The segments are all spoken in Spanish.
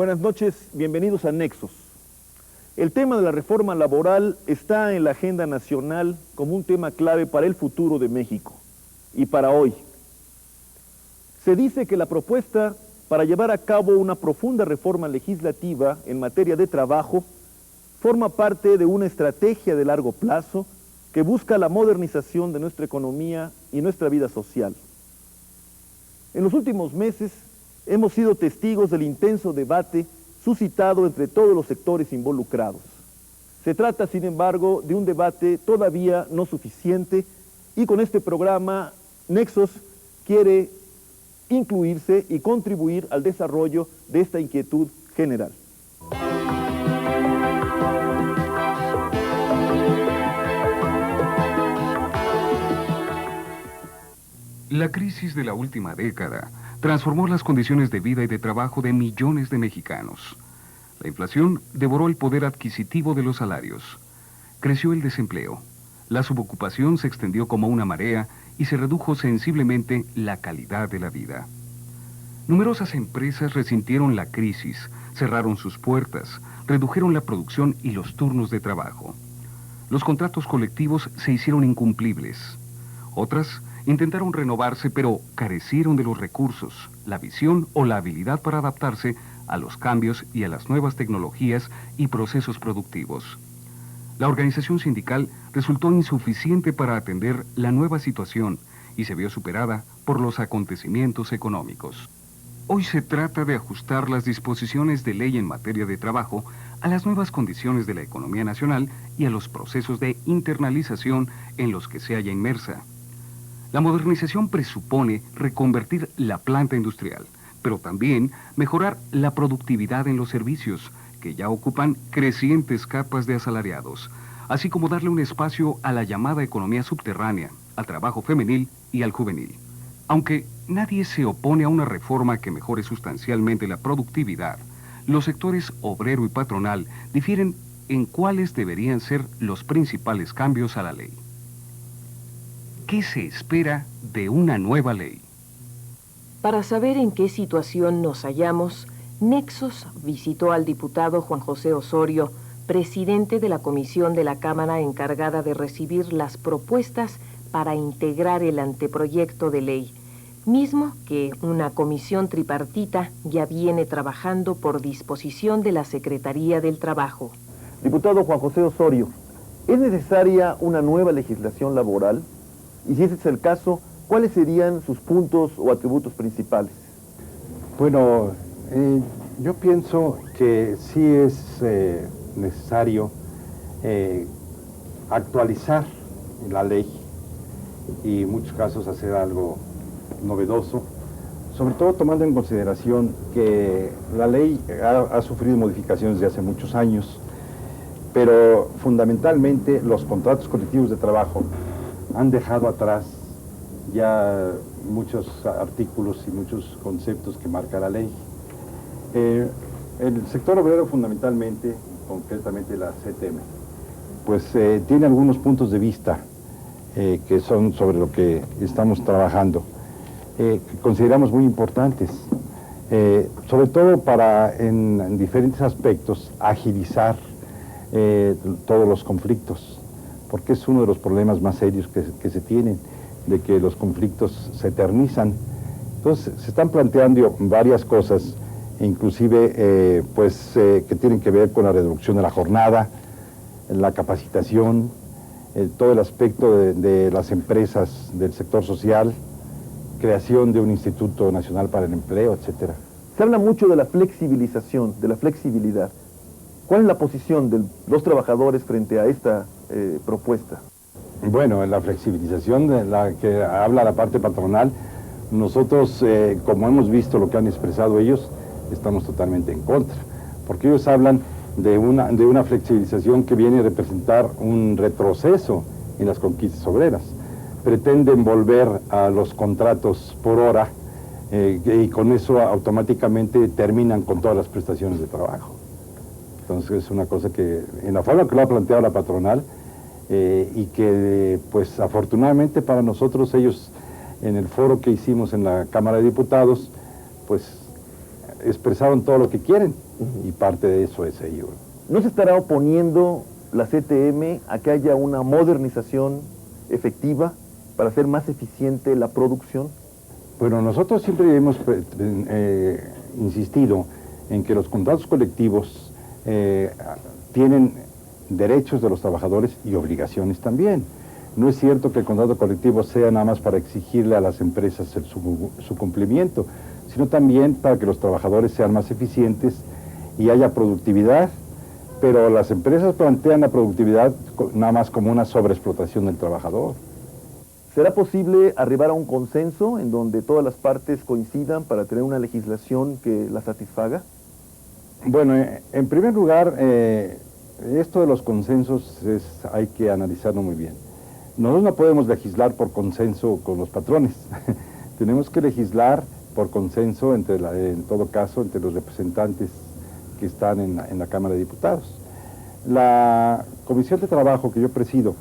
Buenas noches, bienvenidos a Nexos. El tema de la reforma laboral está en la agenda nacional como un tema clave para el futuro de México y para hoy. Se dice que la propuesta para llevar a cabo una profunda reforma legislativa en materia de trabajo forma parte de una estrategia de largo plazo que busca la modernización de nuestra economía y nuestra vida social. En los últimos meses hemos sido testigos del intenso debate suscitado entre todos los sectores involucrados. Se trata, sin embargo, de un debate todavía no suficiente y con este programa Nexos quiere incluirse y contribuir al desarrollo de esta inquietud general. La crisis de la última década transformó las condiciones de vida y de trabajo de millones de mexicanos. La inflación devoró el poder adquisitivo de los salarios. Creció el desempleo. La subocupación se extendió como una marea y se redujo sensiblemente la calidad de la vida. Numerosas empresas resintieron la crisis, cerraron sus puertas, redujeron la producción y los turnos de trabajo. Los contratos colectivos se hicieron incumplibles. Otras intentaron renovarse, pero carecieron de los recursos, la visión o la habilidad para adaptarse a los cambios y a las nuevas tecnologías y procesos productivos. La organización sindical resultó insuficiente para atender la nueva situación y se vio superada por los acontecimientos económicos. Hoy se trata de ajustar las disposiciones de ley en materia de trabajo a las nuevas condiciones de la economía nacional y a los procesos de internalización en los que se halla inmersa. La modernización presupone reconvertir la planta industrial, pero también mejorar la productividad en los servicios, que ya ocupan crecientes capas de asalariados, así como darle un espacio a la llamada economía subterránea, al trabajo femenil y al juvenil. Aunque nadie se opone a una reforma que mejore sustancialmente la productividad, los sectores obrero y patronal difieren en cuáles deberían ser los principales cambios a la ley. ¿Qué se espera de una nueva ley? Para saber en qué situación nos hallamos, Nexos visitó al diputado Juan José Osorio, presidente de la comisión de la Cámara encargada de recibir las propuestas para integrar el anteproyecto de ley, mismo que una comisión tripartita ya viene trabajando por disposición de la Secretaría del Trabajo. Diputado Juan José Osorio, ¿es necesaria una nueva legislación laboral? Y si ese es el caso, ¿cuáles serían sus puntos o atributos principales? Bueno, yo pienso que sí es necesario actualizar la ley y en muchos casos hacer algo novedoso, sobre todo tomando en consideración que la ley ha sufrido modificaciones desde hace muchos años, pero fundamentalmente los contratos colectivos de trabajo han dejado atrás ya muchos artículos y muchos conceptos que marca la ley. El sector obrero fundamentalmente, concretamente la CTM, pues tiene algunos puntos de vista que son sobre lo que estamos trabajando, que consideramos muy importantes, sobre todo para en diferentes aspectos agilizar todos los conflictos, porque es uno de los problemas más serios que se tienen, de que los conflictos se eternizan. Entonces se están planteando varias cosas, inclusive que tienen que ver con la reducción de la jornada, la capacitación, todo el aspecto de las empresas del sector social, creación de un Instituto Nacional para el Empleo, etcétera. Se habla mucho de la flexibilización, de la flexibilidad. ¿Cuál es la posición de los trabajadores frente a esta propuesta? Bueno, en la flexibilización de la que habla la parte patronal, nosotros, como hemos visto lo que han expresado ellos, estamos totalmente en contra, porque ellos hablan de una flexibilización que viene a representar un retroceso en las conquistas obreras. Pretenden volver a los contratos por hora y con eso automáticamente terminan con todas las prestaciones de trabajo. Entonces es una cosa que, en la forma que lo ha planteado la patronal, y que pues afortunadamente para nosotros ellos en el foro que hicimos en la Cámara de Diputados pues expresaron todo lo que quieren, y parte de eso es ello. ¿No se estará oponiendo la CTM a que haya una modernización efectiva para hacer más eficiente la producción? Bueno, nosotros siempre hemos insistido en que los contratos colectivos tienen derechos de los trabajadores y obligaciones también. No es cierto que el contrato colectivo sea nada más para exigirle a las empresas su cumplimiento, sino también para que los trabajadores sean más eficientes y haya productividad, pero las empresas plantean la productividad nada más como una sobreexplotación del trabajador. ¿Será posible arribar a un consenso en donde todas las partes coincidan para tener una legislación que la satisfaga? Bueno, en primer lugar, esto de los consensos hay que analizarlo muy bien. Nosotros no podemos legislar por consenso con los patrones. Tenemos que legislar por consenso, en todo caso, entre los representantes que están en la Cámara de Diputados. La Comisión de Trabajo que yo presido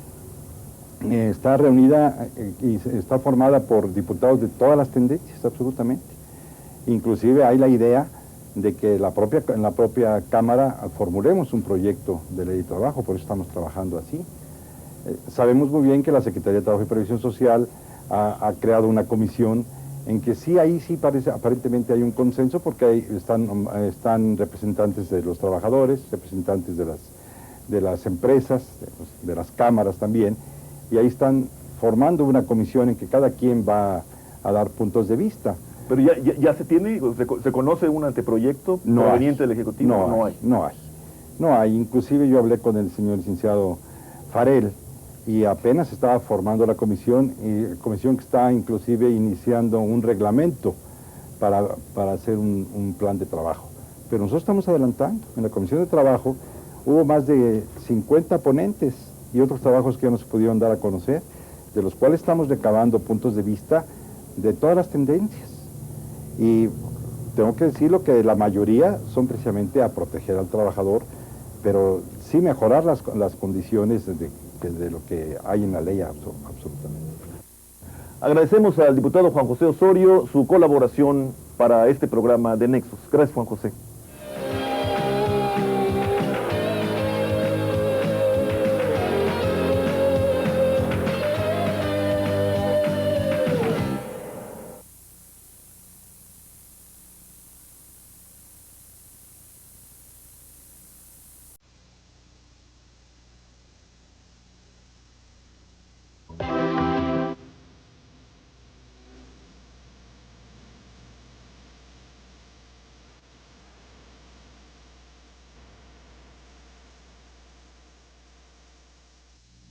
está reunida y está formada por diputados de todas las tendencias, absolutamente. Inclusive hay la idea de que en la propia Cámara formulemos un proyecto de ley de trabajo, por eso estamos trabajando así. Sabemos muy bien que la Secretaría de Trabajo y Previsión Social ha creado una comisión en que sí, ahí sí aparentemente hay un consenso, porque ahí están representantes de los trabajadores, representantes de las empresas, de las cámaras también, y ahí están formando una comisión en que cada quien va a dar puntos de vista. Pero ya se tiene, se conoce un anteproyecto proveniente del Ejecutivo. No hay. Inclusive yo hablé con el señor licenciado Farel y apenas estaba formando la comisión, y comisión que está inclusive iniciando un reglamento para hacer un plan de trabajo. Pero nosotros estamos adelantando. En la Comisión de Trabajo hubo más de 50 ponentes y otros trabajos que ya no se pudieron dar a conocer, de los cuales estamos recabando puntos de vista de todas las tendencias. Y tengo que decirlo que la mayoría son precisamente a proteger al trabajador, pero sí mejorar las condiciones de lo que hay en la ley absolutamente. Agradecemos al diputado Juan José Osorio su colaboración para este programa de Nexos. Gracias, Juan José.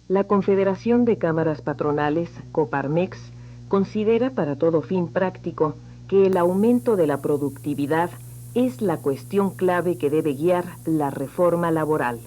La Confederación de Cámaras Patronales, Coparmex, considera para todo fin práctico que el aumento de la productividad es la cuestión clave que debe guiar la reforma laboral.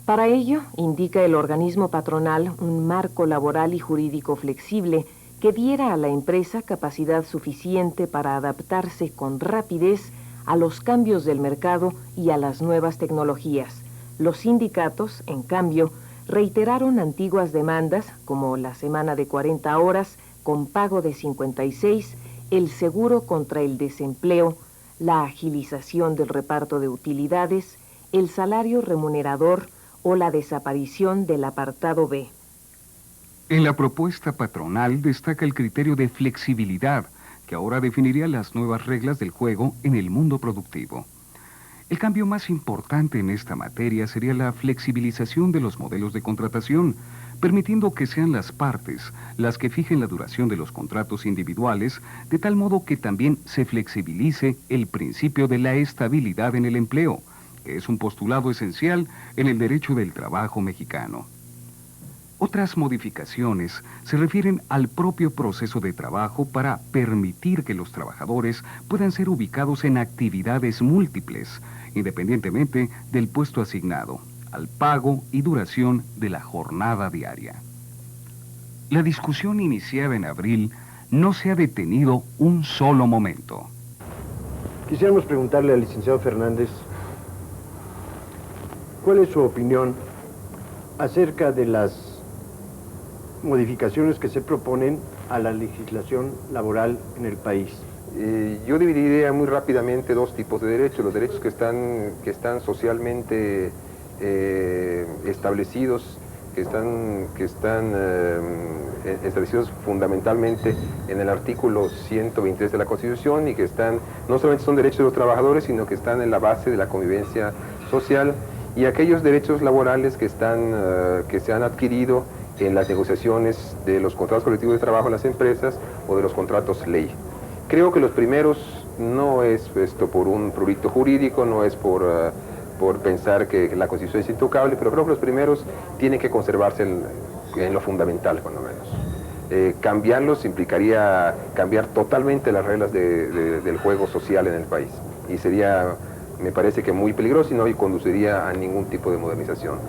Para ello, indica el organismo patronal un marco laboral y jurídico flexible que diera a la empresa capacidad suficiente para adaptarse con rapidez a los cambios del mercado y a las nuevas tecnologías. Los sindicatos, en cambio, reiteraron antiguas demandas como la semana de 40 horas con pago de 56, el seguro contra el desempleo, la agilización del reparto de utilidades, el salario remunerador o la desaparición del apartado B. En la propuesta patronal destaca el criterio de flexibilidad, que ahora definiría las nuevas reglas del juego en el mundo productivo. El cambio más importante en esta materia sería la flexibilización de los modelos de contratación, permitiendo que sean las partes las que fijen la duración de los contratos individuales, de tal modo que también se flexibilice el principio de la estabilidad en el empleo, que es un postulado esencial en el derecho del trabajo mexicano. Otras modificaciones se refieren al propio proceso de trabajo para permitir que los trabajadores puedan ser ubicados en actividades múltiples, independientemente del puesto asignado, al pago y duración de la jornada diaria. La discusión iniciada en abril no se ha detenido un solo momento. Quisiéramos preguntarle al licenciado Fernández cuál es su opinión acerca de las modificaciones que se proponen a la legislación laboral en el país. Yo dividiría muy rápidamente dos tipos de derechos: los derechos que están socialmente establecidos, que están establecidos fundamentalmente en el artículo 123 de la Constitución, y que no solamente son derechos de los trabajadores, sino que están en la base de la convivencia social, y aquellos derechos laborales que se han adquirido en las negociaciones de los contratos colectivos de trabajo en las empresas o de los contratos ley. Creo que los primeros no es esto por un prurito jurídico, no es por pensar que la Constitución es intocable, pero creo que los primeros tienen que conservarse en lo fundamental, cuando menos. Cambiarlos implicaría cambiar totalmente las reglas del juego social en el país, y sería, me parece que muy peligroso, y no conduciría a ningún tipo de modernización.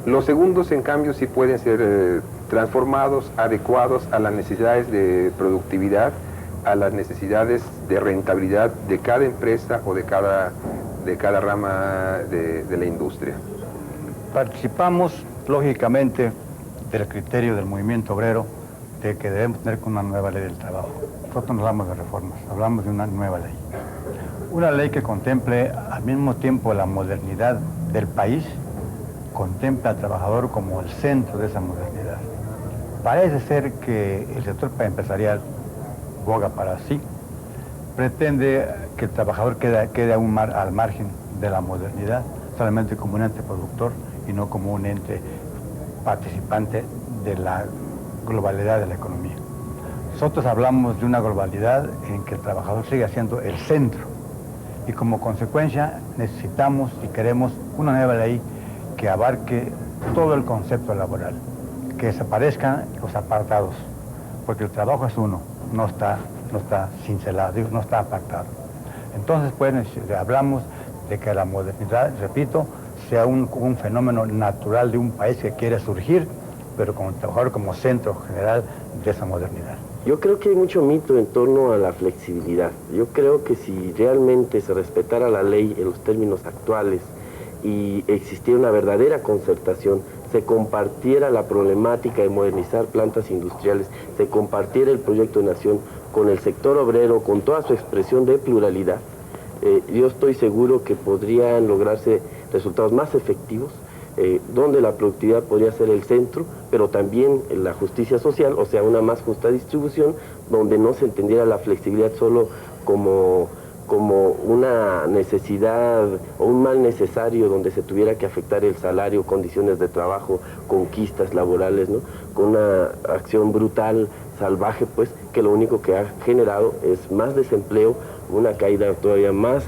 Los segundos, en cambio, sí pueden ser transformados, adecuados a las necesidades de productividad, a las necesidades de rentabilidad de cada empresa o de cada rama de la industria. Participamos, lógicamente, del criterio del movimiento obrero de que debemos tener una nueva ley del trabajo. Nosotros no hablamos de reformas, hablamos de una nueva ley. Una ley que contemple al mismo tiempo la modernidad del país, contempla al trabajador como el centro de esa modernidad. Parece ser que el sector empresarial boga para sí, pretende que el trabajador quede al margen de la modernidad, solamente como un ente productor y no como un ente participante de la globalidad de la economía. Nosotros hablamos de una globalidad en que el trabajador sigue siendo el centro, y como consecuencia necesitamos y queremos una nueva ley que abarque todo el concepto laboral, que desaparezcan los apartados, porque el trabajo es uno, no está cincelado, no está apartado. Entonces, pues, hablamos de que la modernidad, repito, sea un fenómeno natural de un país que quiere surgir, pero con el trabajador como centro general de esa modernidad. Yo creo que hay mucho mito en torno a la flexibilidad. Yo creo que si realmente se respetara la ley en los términos actuales y existiera una verdadera concertación, se compartiera la problemática de modernizar plantas industriales, se compartiera el proyecto de nación con el sector obrero, con toda su expresión de pluralidad, yo estoy seguro que podrían lograrse resultados más efectivos, donde la productividad podría ser el centro, pero también la justicia social, o sea, una más justa distribución, donde no se entendiera la flexibilidad solo como una necesidad o un mal necesario donde se tuviera que afectar el salario, condiciones de trabajo, conquistas laborales, ¿no? Con una acción brutal, salvaje, pues, que lo único que ha generado es más desempleo, una caída todavía más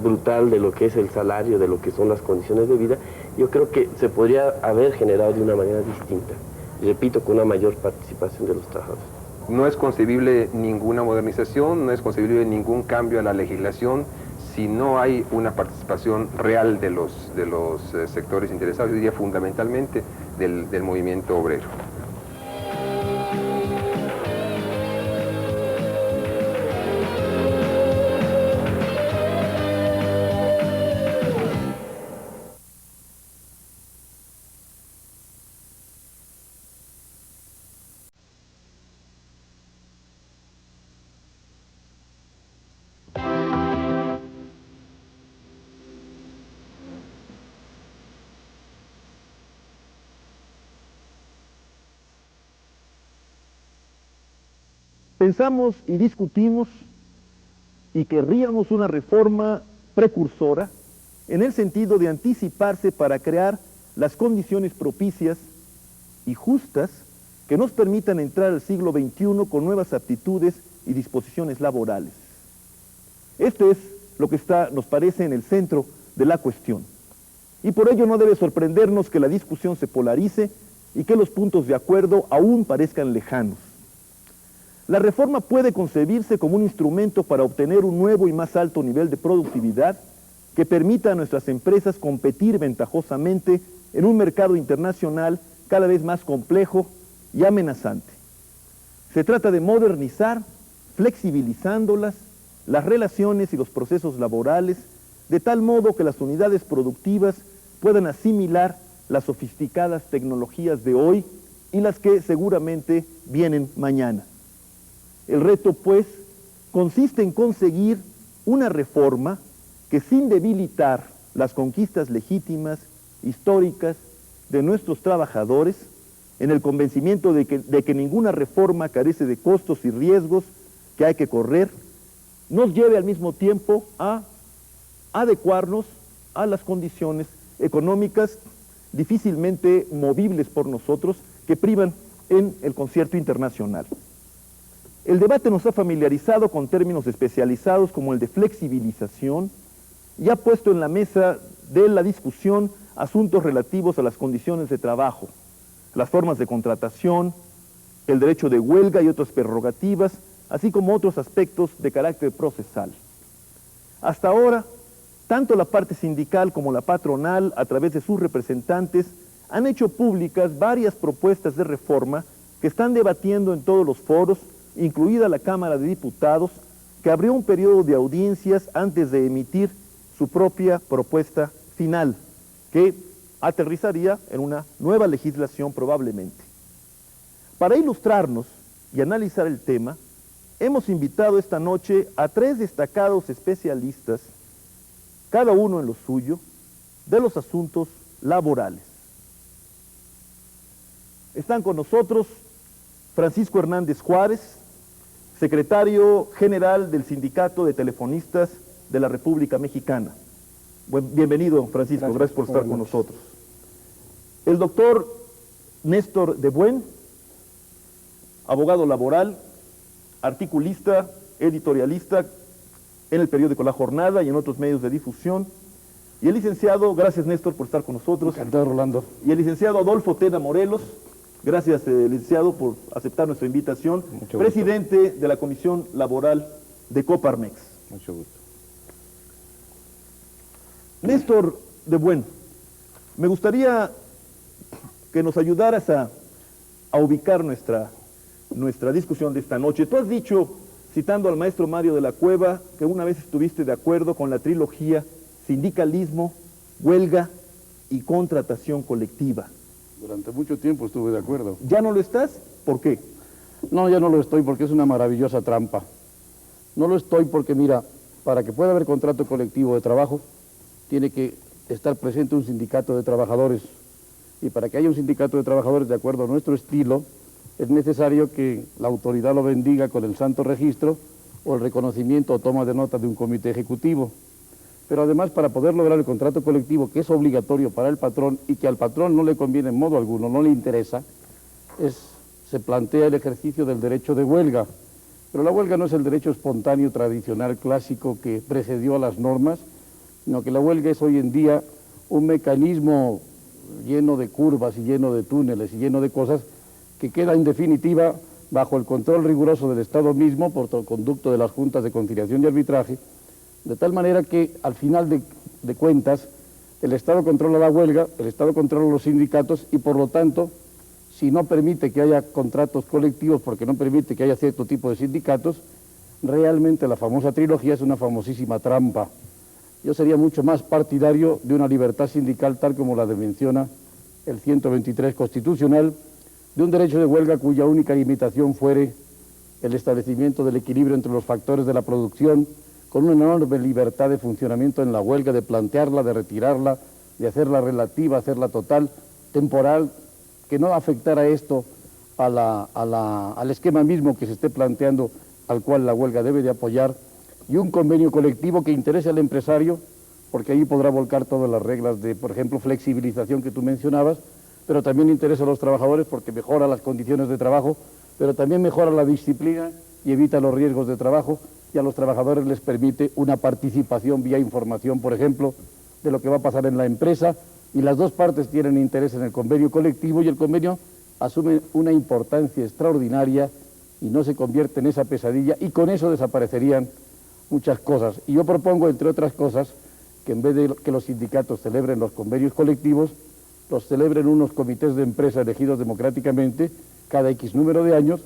brutal de lo que es el salario, de lo que son las condiciones de vida. Yo creo que se podría haber generado de una manera distinta, repito, con una mayor participación de los trabajadores. No es concebible ninguna modernización, no es concebible ningún cambio a la legislación si no hay una participación real de los sectores interesados, yo diría fundamentalmente del movimiento obrero. Pensamos y discutimos y querríamos una reforma precursora en el sentido de anticiparse para crear las condiciones propicias y justas que nos permitan entrar al siglo XXI con nuevas aptitudes y disposiciones laborales. Este es lo que nos parece en el centro de la cuestión. Y por ello no debe sorprendernos que la discusión se polarice y que los puntos de acuerdo aún parezcan lejanos. La reforma puede concebirse como un instrumento para obtener un nuevo y más alto nivel de productividad que permita a nuestras empresas competir ventajosamente en un mercado internacional cada vez más complejo y amenazante. Se trata de modernizar, flexibilizándolas, las relaciones y los procesos laborales, de tal modo que las unidades productivas puedan asimilar las sofisticadas tecnologías de hoy y las que seguramente vienen mañana. El reto, pues, consiste en conseguir una reforma que, sin debilitar las conquistas legítimas, históricas, de nuestros trabajadores, en el convencimiento de que ninguna reforma carece de costos y riesgos que hay que correr, nos lleve al mismo tiempo a adecuarnos a las condiciones económicas difícilmente movibles por nosotros que privan en el concierto internacional. El debate nos ha familiarizado con términos especializados como el de flexibilización y ha puesto en la mesa de la discusión asuntos relativos a las condiciones de trabajo, las formas de contratación, el derecho de huelga y otras prerrogativas, así como otros aspectos de carácter procesal. Hasta ahora, tanto la parte sindical como la patronal, a través de sus representantes, han hecho públicas varias propuestas de reforma que están debatiendo en todos los foros, incluida la Cámara de Diputados, que abrió un periodo de audiencias antes de emitir su propia propuesta final, que aterrizaría en una nueva legislación probablemente. Para ilustrarnos y analizar el tema, hemos invitado esta noche a 3 destacados especialistas, cada uno en lo suyo, de los asuntos laborales. Están con nosotros Francisco Hernández Juárez, secretario general del Sindicato de Telefonistas de la República Mexicana. Bienvenido, Francisco, gracias por estar con nosotros. El doctor Néstor de Buen, abogado laboral, articulista, editorialista en el periódico La Jornada y en otros medios de difusión. Y el licenciado, gracias Néstor por estar con nosotros. Encantado, Rolando. Y el licenciado Adolfo Tena Morelos, gracias licenciado por aceptar nuestra invitación, presidente de la Comisión Laboral de Coparmex. Mucho gusto. Néstor de Buen, me gustaría que nos ayudaras a ubicar nuestra discusión de esta noche. Tú has dicho, citando al maestro Mario de la Cueva, que una vez estuviste de acuerdo con la trilogía sindicalismo, huelga y contratación colectiva. Durante mucho tiempo estuve de acuerdo. ¿Ya no lo estás? ¿Por qué? No, ya no lo estoy porque es una maravillosa trampa. No lo estoy porque, mira, para que pueda haber contrato colectivo de trabajo, tiene que estar presente un sindicato de trabajadores. Y para que haya un sindicato de trabajadores de acuerdo a nuestro estilo, es necesario que la autoridad lo bendiga con el santo registro o el reconocimiento o toma de nota de un comité ejecutivo. Pero además, para poder lograr el contrato colectivo, que es obligatorio para el patrón y que al patrón no le conviene en modo alguno, no le interesa, se plantea el ejercicio del derecho de huelga. Pero la huelga no es el derecho espontáneo, tradicional, clásico que precedió a las normas, sino que la huelga es hoy en día un mecanismo lleno de curvas y lleno de túneles y lleno de cosas que queda en definitiva bajo el control riguroso del Estado mismo por todo conducto de las juntas de conciliación y arbitraje, de tal manera que al final de cuentas el Estado controla la huelga, el Estado controla los sindicatos y por lo tanto, si no permite que haya contratos colectivos porque no permite que haya cierto tipo de sindicatos, realmente la famosa trilogía es una famosísima trampa. Yo sería mucho más partidario de una libertad sindical tal como la menciona el 123 constitucional, de un derecho de huelga cuya única limitación fuere el establecimiento del equilibrio entre los factores de la producción, con una enorme libertad de funcionamiento en la huelga, de plantearla, de retirarla, de hacerla relativa, hacerla total, temporal, que no afectara esto al esquema mismo que se esté planteando, al cual la huelga debe de apoyar, y un convenio colectivo que interese al empresario, porque ahí podrá volcar todas las reglas de, por ejemplo, flexibilización que tú mencionabas, pero también interesa a los trabajadores porque mejora las condiciones de trabajo, pero también mejora la disciplina y evita los riesgos de trabajo, y a los trabajadores les permite una participación vía información, por ejemplo, de lo que va a pasar en la empresa, y las dos partes tienen interés en el convenio colectivo y el convenio asume una importancia extraordinaria y no se convierte en esa pesadilla, y con eso desaparecerían muchas cosas. Y yo propongo, entre otras cosas, que en vez de que los sindicatos celebren los convenios colectivos, los celebren unos comités de empresa elegidos democráticamente cada X número de años,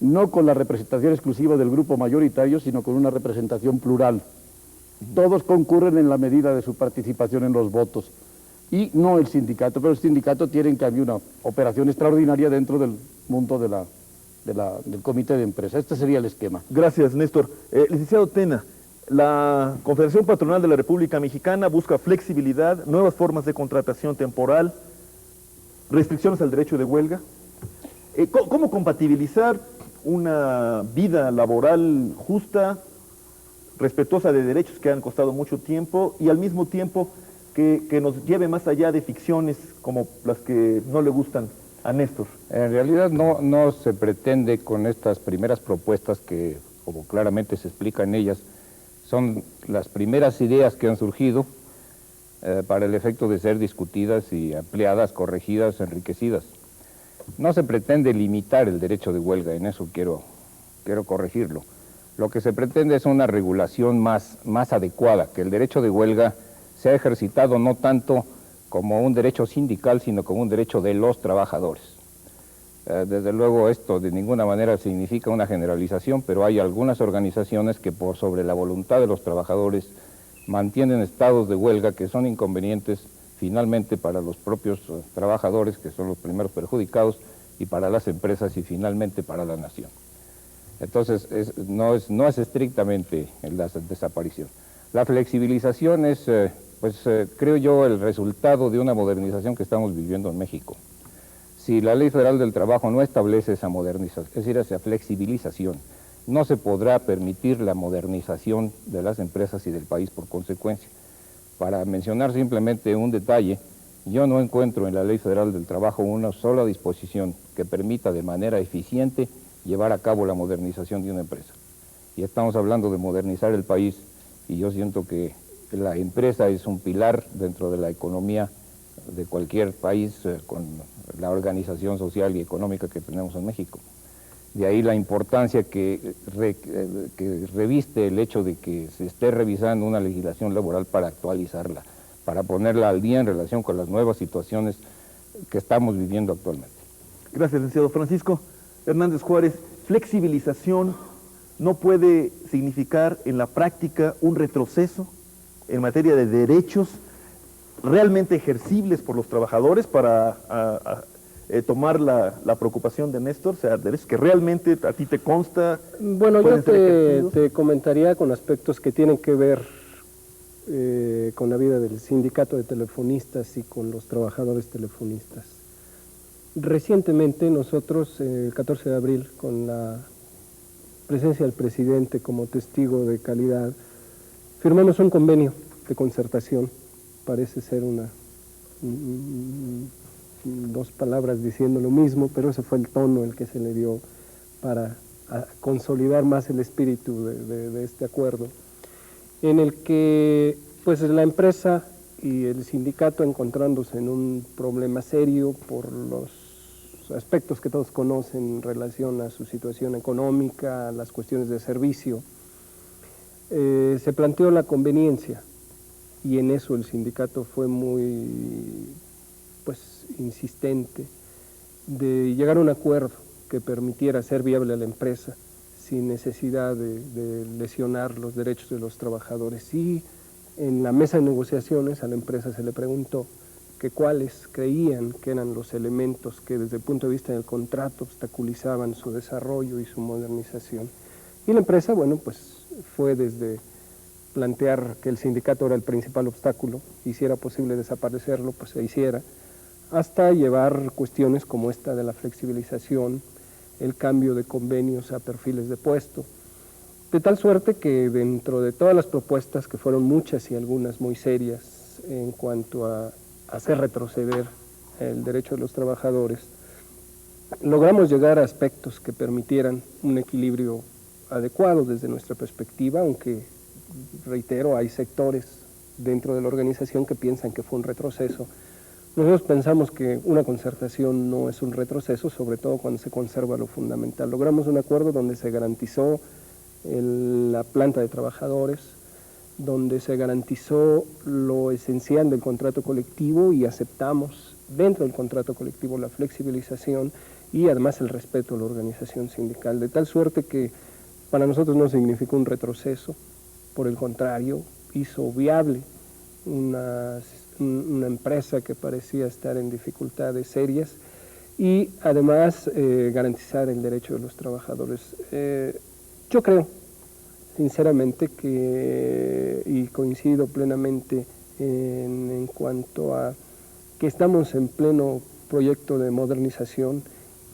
no con la representación exclusiva del grupo mayoritario, sino con una representación plural. Todos concurren en la medida de su participación en los votos, y no el sindicato, pero el sindicato tiene en cambio una operación extraordinaria dentro del mundo de del comité de empresa. Este sería el esquema. Gracias, Néstor. Licenciado Tena, la Confederación Patronal de la República Mexicana busca flexibilidad, nuevas formas de contratación temporal, restricciones al derecho de huelga. ¿Cómo compatibilizar una vida laboral justa, respetuosa de derechos que han costado mucho tiempo y al mismo tiempo que nos lleve más allá de ficciones como las que no le gustan a Néstor? En realidad no se pretende con estas primeras propuestas que, como claramente se explica en ellas, son las primeras ideas que han surgido para el efecto de ser discutidas y ampliadas, corregidas, enriquecidas. No se pretende limitar el derecho de huelga, en eso quiero corregirlo. Lo que se pretende es una regulación más adecuada, que el derecho de huelga sea ejercitado no tanto como un derecho sindical, sino como un derecho de los trabajadores. Desde luego esto de ninguna manera significa una generalización, pero hay algunas organizaciones que por sobre la voluntad de los trabajadores mantienen estados de huelga que son inconvenientes finalmente para los propios trabajadores, que son los primeros perjudicados, y para las empresas y finalmente para la nación. Entonces no es estrictamente la desaparición. La flexibilización es, creo yo, el resultado de una modernización que estamos viviendo en México. Si la Ley Federal del Trabajo no establece esa modernización, es decir, esa flexibilización, no se podrá permitir la modernización de las empresas y del país por consecuencia. Para mencionar simplemente un detalle, yo no encuentro en la Ley Federal del Trabajo una sola disposición que permita de manera eficiente llevar a cabo la modernización de una empresa. Y estamos hablando de modernizar el país, y yo siento que la empresa es un pilar dentro de la economía de cualquier país con la organización social y económica que tenemos en México. De ahí la importancia que reviste el hecho de que se esté revisando una legislación laboral para actualizarla, para ponerla al día en relación con las nuevas situaciones que estamos viviendo actualmente. Gracias, licenciado. Francisco Hernández Juárez, flexibilización no puede significar en la práctica un retroceso en materia de derechos realmente ejercibles por los trabajadores para tomar la preocupación de Néstor, o sea, derechos que realmente a ti te consta. Bueno, yo te comentaría con aspectos que tienen que ver con la vida del sindicato de telefonistas y con los trabajadores telefonistas. Recientemente nosotros, el 14 de abril, con la presencia del presidente como testigo de calidad, firmamos un convenio de concertación. Parece ser dos palabras diciendo lo mismo, pero ese fue el tono el que se le dio para consolidar más el espíritu de este acuerdo, en el que pues la empresa y el sindicato, encontrándose en un problema serio por los aspectos que todos conocen en relación a su situación económica, a las cuestiones de servicio, se planteó la conveniencia, y en eso el sindicato fue muy insistente, de llegar a un acuerdo que permitiera hacer viable a la empresa sin necesidad de lesionar los derechos de los trabajadores. Y en la mesa de negociaciones a la empresa se le preguntó que cuáles creían que eran los elementos que desde el punto de vista del contrato obstaculizaban su desarrollo y su modernización. Y la empresa, fue desde plantear que el sindicato era el principal obstáculo, y si era posible desaparecerlo, pues se hiciera, hasta llevar cuestiones como esta de la flexibilización, el cambio de convenios a perfiles de puesto, de tal suerte que dentro de todas las propuestas, que fueron muchas y algunas muy serias en cuanto a hacer retroceder el derecho de los trabajadores, logramos llegar a aspectos que permitieran un equilibrio adecuado desde nuestra perspectiva, aunque, reitero, hay sectores dentro de la organización que piensan que fue un retroceso. Nosotros pensamos que una concertación no es un retroceso, sobre todo cuando se conserva lo fundamental. Logramos un acuerdo donde se garantizó la planta de trabajadores, donde se garantizó lo esencial del contrato colectivo, y aceptamos dentro del contrato colectivo la flexibilización y además el respeto a la organización sindical, de tal suerte que para nosotros no significó un retroceso, por el contrario, hizo viable una empresa que parecía estar en dificultades serias, y además garantizar el derecho de los trabajadores. Yo creo, sinceramente, y coincido plenamente en cuanto a que estamos en pleno proyecto de modernización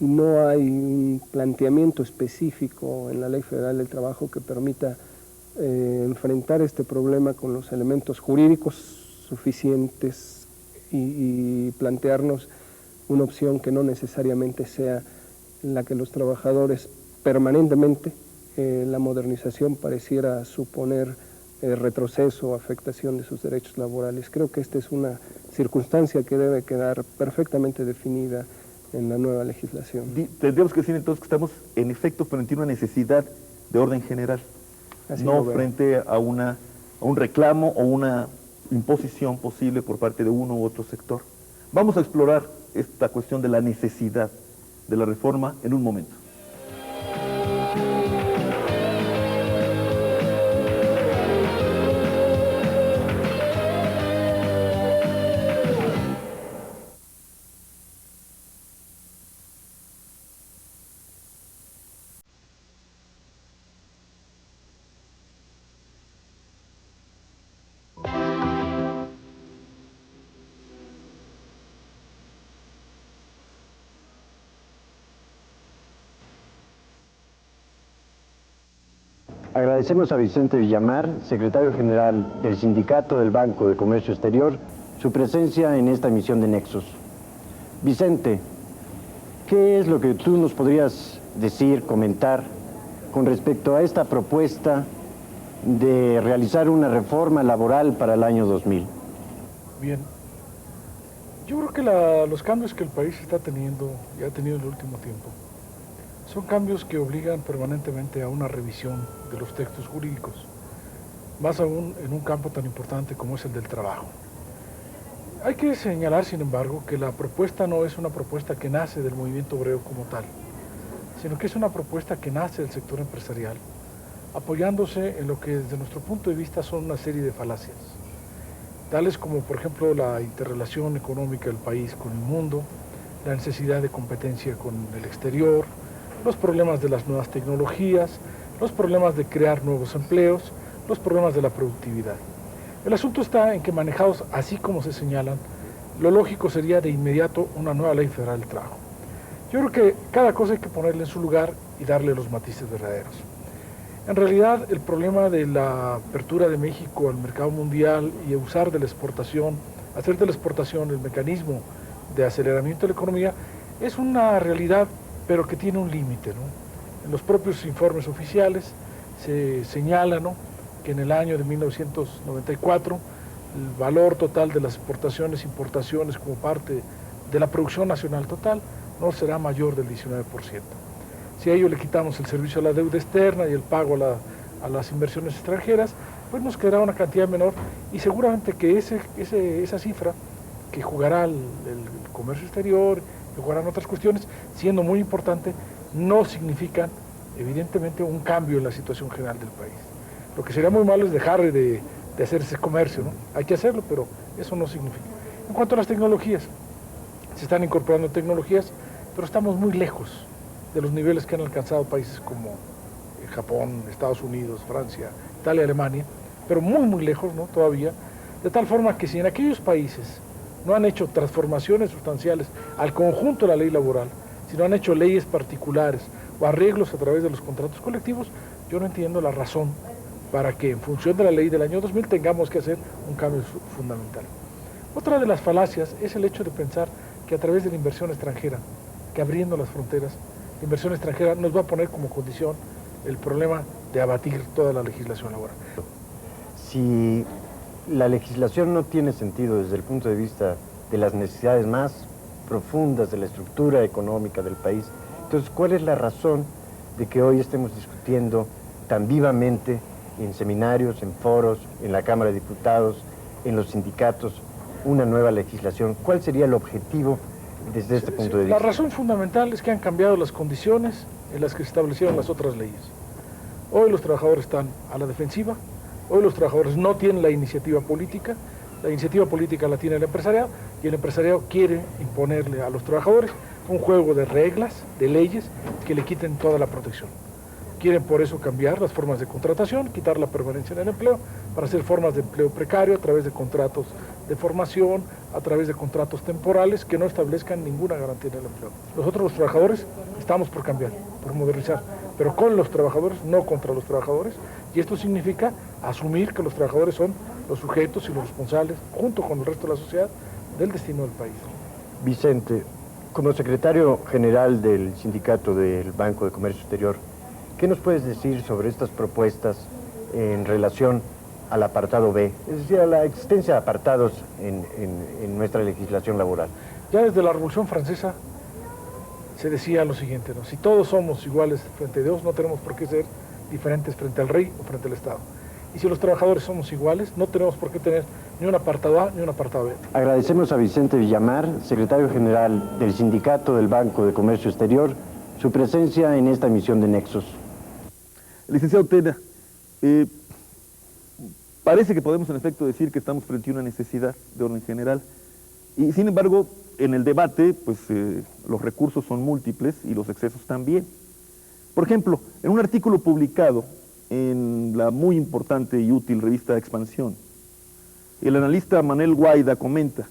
y no hay un planteamiento específico en la Ley Federal del Trabajo que permita enfrentar este problema con los elementos jurídicos suficientes y plantearnos una opción que no necesariamente sea la que los trabajadores permanentemente, la modernización pareciera suponer retroceso o afectación de sus derechos laborales. Creo que esta es una circunstancia que debe quedar perfectamente definida en la nueva legislación. Tendríamos que decir entonces que estamos en efecto frente a una necesidad de orden general, Así no frente a un reclamo o una imposición posible por parte de uno u otro sector. Vamos a explorar esta cuestión de la necesidad de la reforma en un momento. Agradecemos a Vicente Villamar, secretario general del Sindicato del Banco de Comercio Exterior, su presencia en esta emisión de Nexos. Vicente, ¿qué es lo que tú nos podrías decir, comentar con respecto a esta propuesta de realizar una reforma laboral para el año 2000? Bien, yo creo que los cambios que el país está teniendo y ha tenido en el último tiempo son cambios que obligan permanentemente a una revisión de los textos jurídicos, más aún en un campo tan importante como es el del trabajo. Hay que señalar, sin embargo, que la propuesta no es una propuesta que nace del movimiento obrero como tal, sino que es una propuesta que nace del sector empresarial, apoyándose en lo que desde nuestro punto de vista son una serie de falacias, tales como, por ejemplo, la interrelación económica del país con el mundo, la necesidad de competencia con el exterior, los problemas de las nuevas tecnologías, los problemas de crear nuevos empleos, los problemas de la productividad. El asunto está en que, manejados así como se señalan, lo lógico sería de inmediato una nueva Ley Federal del Trabajo. Yo creo que cada cosa hay que ponerle en su lugar y darle los matices verdaderos. En realidad, el problema de la apertura de México al mercado mundial y usar de la exportación, hacer de la exportación el mecanismo de aceleramiento de la economía, es una realidad, pero que tiene un límite, ¿no? En los propios informes oficiales se señala, ¿no?, que en el año de 1994 el valor total de las exportaciones e importaciones como parte de la producción nacional total no será mayor del 19%. Si a ello le quitamos el servicio a la deuda externa y el pago a las inversiones extranjeras, pues nos quedará una cantidad menor y seguramente que esa cifra que jugará el comercio exterior, que jugarán otras cuestiones, siendo muy importante, no significan evidentemente un cambio en la situación general del país. Lo que sería muy malo es dejar de hacer ese comercio, ¿no? Hay que hacerlo, pero eso no significa. En cuanto a las tecnologías, se están incorporando tecnologías, pero estamos muy lejos de los niveles que han alcanzado países como Japón, Estados Unidos, Francia, Italia, Alemania, pero muy, muy lejos, ¿no?, todavía, de tal forma que si en aquellos países no han hecho transformaciones sustanciales al conjunto de la ley laboral, si no han hecho leyes particulares o arreglos a través de los contratos colectivos, yo no entiendo la razón para que en función de la ley del año 2000 tengamos que hacer un cambio fundamental. Otra de las falacias es el hecho de pensar que a través de la inversión extranjera, que abriendo las fronteras, la inversión extranjera nos va a poner como condición el problema de abatir toda la legislación laboral. Si la legislación no tiene sentido desde el punto de vista de las necesidades más profundas de la estructura económica del país, entonces, ¿cuál es la razón de que hoy estemos discutiendo tan vivamente en seminarios, en foros, en la Cámara de Diputados, en los sindicatos, una nueva legislación? ¿Cuál sería el objetivo desde este punto de vista? La razón fundamental es que han cambiado las condiciones en las que se establecieron las otras leyes. Hoy los trabajadores están a la defensiva, hoy los trabajadores no tienen la iniciativa política la tiene el empresariado, y el empresariado quiere imponerle a los trabajadores un juego de reglas, de leyes, que le quiten toda la protección. Quieren por eso cambiar las formas de contratación, quitar la permanencia en el empleo, para hacer formas de empleo precario a través de contratos de formación, a través de contratos temporales que no establezcan ninguna garantía en el empleo. Nosotros los trabajadores estamos por cambiar, por modernizar, pero con los trabajadores, no contra los trabajadores, y esto significa asumir que los trabajadores son los sujetos y los responsables, junto con el resto de la sociedad, del destino del país. Vicente, como secretario general del sindicato del Banco de Comercio Exterior, ¿qué nos puedes decir sobre estas propuestas en relación al apartado B, es decir, a la existencia de apartados en nuestra legislación laboral? Ya desde la Revolución Francesa se decía lo siguiente, ¿no? Si todos somos iguales frente a Dios, no tenemos por qué ser diferentes frente al rey o frente al Estado. Y si los trabajadores somos iguales, no tenemos por qué tener ni un apartado A ni un apartado B. Agradecemos a Vicente Villamar, secretario general del Sindicato del Banco de Comercio Exterior, su presencia en esta emisión de Nexos. Licenciado Tena, parece que podemos en efecto decir que estamos frente a una necesidad de orden general, y sin embargo, en el debate, pues los recursos son múltiples y los excesos también. Por ejemplo, en un artículo publicado en la muy importante y útil revista Expansión, el analista Manuel Guaida comenta: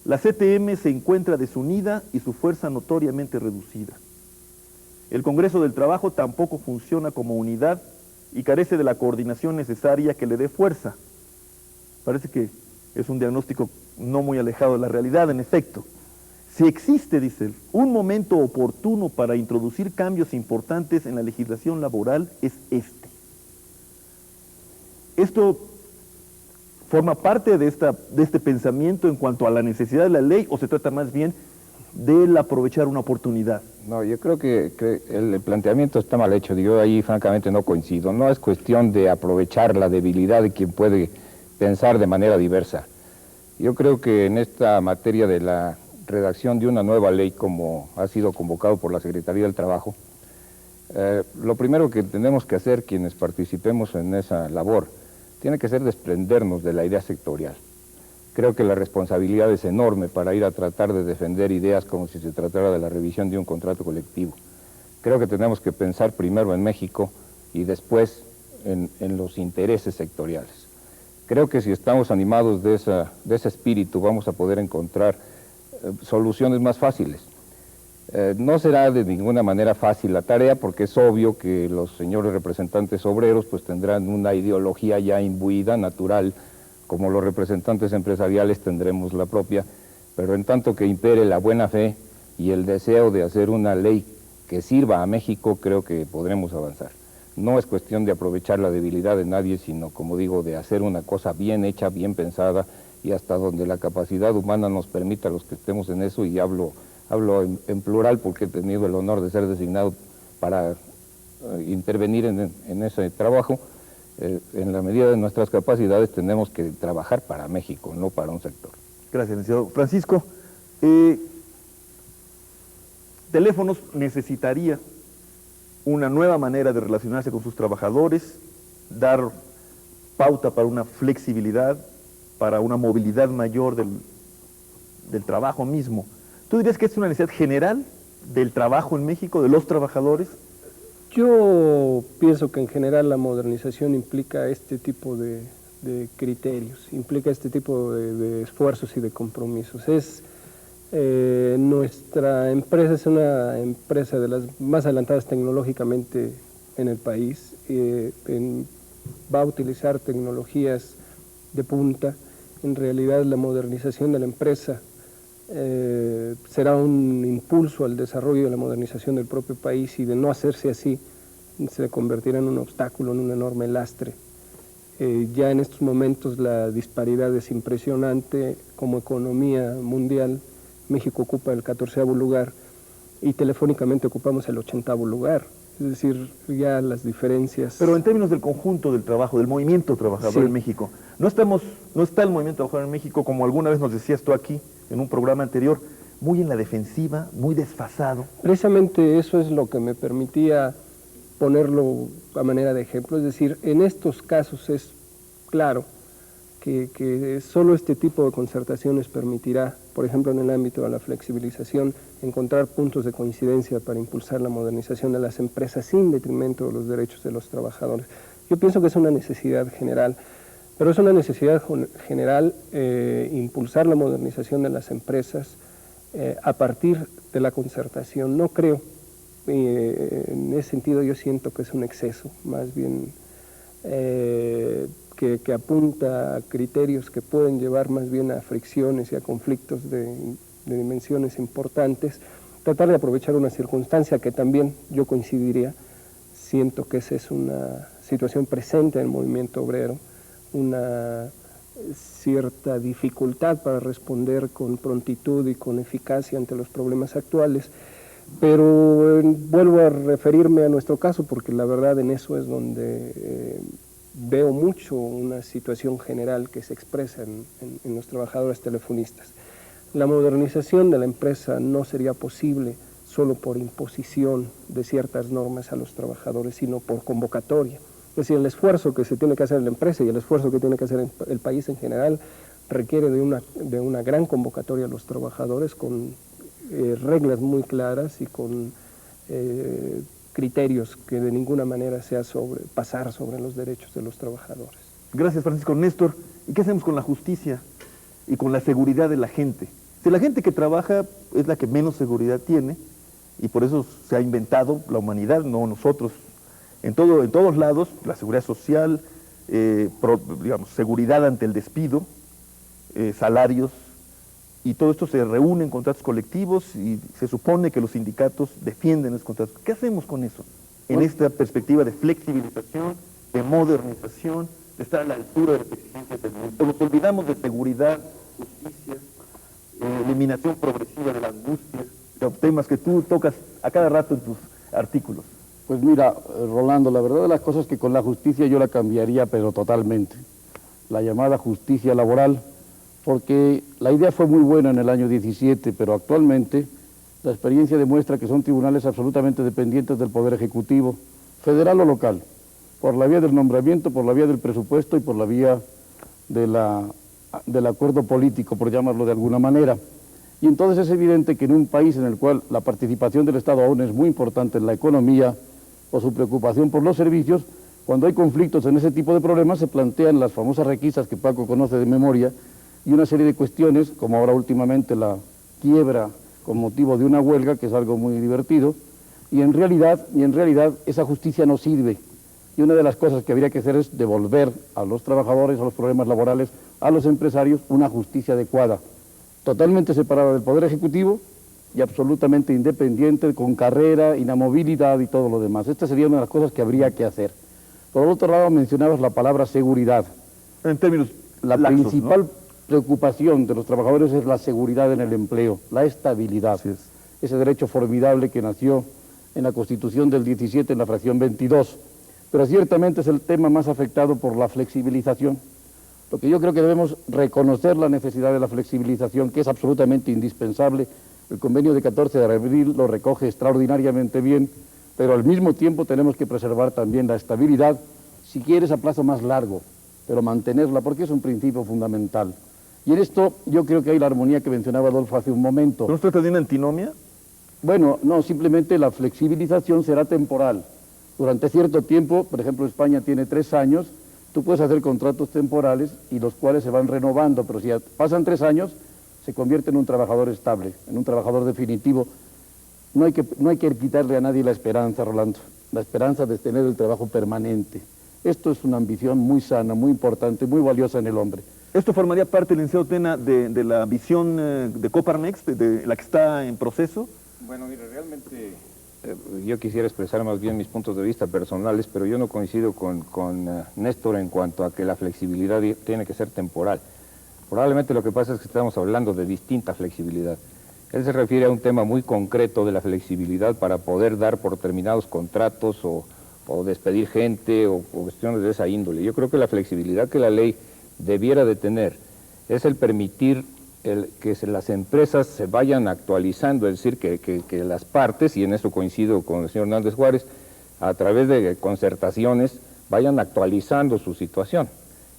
la CTM se encuentra desunida y su fuerza notoriamente reducida. El Congreso del Trabajo tampoco funciona como unidad y carece de la coordinación necesaria que le dé fuerza. Parece que es un diagnóstico no muy alejado de la realidad, en efecto. Si existe, dice él, un momento oportuno para introducir cambios importantes en la legislación laboral, es este. Esto forma parte de este pensamiento en cuanto a la necesidad de la ley, o se trata más bien del aprovechar una oportunidad. No, yo creo que el planteamiento está mal hecho. Yo ahí francamente no coincido. No es cuestión de aprovechar la debilidad de quien puede pensar de manera diversa. Yo creo que en esta materia de la redacción de una nueva ley, como ha sido convocado por la Secretaría del Trabajo, lo primero que tenemos que hacer quienes participemos en esa labor tiene que ser desprendernos de la idea sectorial. Creo que la responsabilidad es enorme para ir a tratar de defender ideas como si se tratara de la revisión de un contrato colectivo. Creo que tenemos que pensar primero en México y después en los intereses sectoriales. Creo que si estamos animados de ese espíritu vamos a poder encontrar soluciones más fáciles. No será de ninguna manera fácil la tarea, porque es obvio que los señores representantes obreros pues tendrán una ideología ya imbuida, natural, como los representantes empresariales tendremos la propia, pero en tanto que impere la buena fe y el deseo de hacer una ley que sirva a México, creo que podremos avanzar. No es cuestión de aprovechar la debilidad de nadie, sino, como digo, de hacer una cosa bien hecha, bien pensada, y hasta donde la capacidad humana nos permita a los que estemos en eso, y hablo en plural porque he tenido el honor de ser designado para intervenir en ese trabajo. En la medida de nuestras capacidades tenemos que trabajar para México, no para un sector. Gracias, licenciado. Francisco, Teléfonos necesitaría una nueva manera de relacionarse con sus trabajadores, dar pauta para una flexibilidad, para una movilidad mayor del trabajo mismo. ¿Tú dirías que es una necesidad general del trabajo en México, de los trabajadores? Yo pienso que en general la modernización implica este tipo de criterios, implica este tipo de esfuerzos y de compromisos. Nuestra empresa es una empresa de las más adelantadas tecnológicamente en el país, va a utilizar tecnologías de punta. En realidad la modernización de la empresa será un impulso al desarrollo de la modernización del propio país, y de no hacerse así se convertirá en un obstáculo, en un enorme lastre. Ya en estos momentos la disparidad es impresionante. Como economía mundial, México ocupa el 14º lugar y telefónicamente ocupamos el 80º lugar. Es decir, ya las diferencias... Pero en términos del conjunto del trabajo, del movimiento trabajador sí. en México, no está el movimiento trabajador en México, como alguna vez nos decías tú aquí, en un programa anterior, muy en la defensiva, muy desfasado. Precisamente eso es lo que me permitía ponerlo a manera de ejemplo. Es decir, en estos casos es claro que solo este tipo de concertaciones permitirá, por ejemplo en el ámbito de la flexibilización, encontrar puntos de coincidencia para impulsar la modernización de las empresas sin detrimento de los derechos de los trabajadores. Yo pienso que es una necesidad general, pero es una necesidad general impulsar la modernización de las empresas a partir de la concertación. No creo, en ese sentido yo siento que es un exceso, más bien que apunta a criterios que pueden llevar más bien a fricciones y a conflictos de dimensiones importantes, tratar de aprovechar una circunstancia que también yo coincidiría, siento que esa es una situación presente en el movimiento obrero, una cierta dificultad para responder con prontitud y con eficacia ante los problemas actuales, pero vuelvo a referirme a nuestro caso porque la verdad en eso es donde veo mucho una situación general que se expresa en los trabajadores telefonistas. La modernización de la empresa no sería posible solo por imposición de ciertas normas a los trabajadores, sino por convocatoria. Es decir, el esfuerzo que se tiene que hacer en la empresa y el esfuerzo que tiene que hacer el país en general requiere de una gran convocatoria a los trabajadores con reglas muy claras y con criterios que de ninguna manera sea pasar sobre los derechos de los trabajadores. Gracias, Francisco. Néstor, ¿y qué hacemos con la justicia y con la seguridad de la gente? Si la gente que trabaja es la que menos seguridad tiene, y por eso se ha inventado la humanidad, no nosotros, en todos lados, la seguridad social, digamos, seguridad ante el despido, salarios, y todo esto se reúne en contratos colectivos y se supone que los sindicatos defienden esos contratos. ¿Qué hacemos con eso? En esta perspectiva de flexibilización, de modernización, de estar a la altura de las exigencias del mundo. Nos olvidamos de seguridad, justicia, eliminación progresiva de la angustia, los temas que tú tocas a cada rato en tus artículos. Pues mira, Rolando, la verdad de las cosas es que con la justicia yo la cambiaría, pero totalmente. La llamada justicia laboral, porque la idea fue muy buena en el año 17, pero actualmente la experiencia demuestra que son tribunales absolutamente dependientes del Poder Ejecutivo, federal o local, por la vía del nombramiento, por la vía del presupuesto y por la vía del acuerdo político, por llamarlo de alguna manera. Y entonces es evidente que en un país en el cual la participación del Estado aún es muy importante en la economía, o su preocupación por los servicios, cuando hay conflictos en ese tipo de problemas se plantean las famosas requisas que Paco conoce de memoria, y una serie de cuestiones, como ahora últimamente la quiebra con motivo de una huelga, que es algo muy divertido, y en realidad esa justicia no sirve. Y una de las cosas que habría que hacer es devolver a los trabajadores, a los problemas laborales, a los empresarios, una justicia adecuada, totalmente separada del Poder Ejecutivo y absolutamente independiente, con carrera, inamovilidad y todo lo demás. Esta sería una de las cosas que habría que hacer. Por otro lado, mencionabas la palabra seguridad. En términos la laxos, principal ¿no? preocupación de los trabajadores es la seguridad en el empleo, la estabilidad. Ese derecho formidable que nació en la Constitución del 17, en la fracción 22. Pero ciertamente es el tema más afectado por la flexibilización. Lo que yo creo que debemos reconocer la necesidad de la flexibilización, que es absolutamente indispensable. El convenio de 14 de abril lo recoge extraordinariamente bien, pero al mismo tiempo tenemos que preservar también la estabilidad, si quieres a plazo más largo, pero mantenerla, porque es un principio fundamental. Y en esto yo creo que hay la armonía que mencionaba Adolfo hace un momento. ¿No se trata de una antinomia? Bueno, no, simplemente la flexibilización será temporal. Durante cierto tiempo, por ejemplo, España tiene 3 años, tú puedes hacer contratos temporales y los cuales se van renovando, pero si pasan 3 años, se convierte en un trabajador estable, en un trabajador definitivo. No hay que quitarle a nadie la esperanza, Rolando, la esperanza de tener el trabajo permanente. Esto es una ambición muy sana, muy importante, muy valiosa en el hombre. ¿Esto formaría parte, licenciado Tena, de la visión de Coparmex, de la que está en proceso? Bueno, mire, realmente yo quisiera expresar más bien mis puntos de vista personales, pero yo no coincido con Néstor en cuanto a que la flexibilidad tiene que ser temporal. Probablemente lo que pasa es que estamos hablando de distinta flexibilidad. Él se refiere a un tema muy concreto de la flexibilidad para poder dar por terminados contratos o despedir gente o cuestiones de esa índole. Yo creo que la flexibilidad que la ley debiera de tener es el permitir que las empresas se vayan actualizando, es decir, que las partes, y en eso coincido con el señor Hernández Juárez, a través de concertaciones vayan actualizando su situación.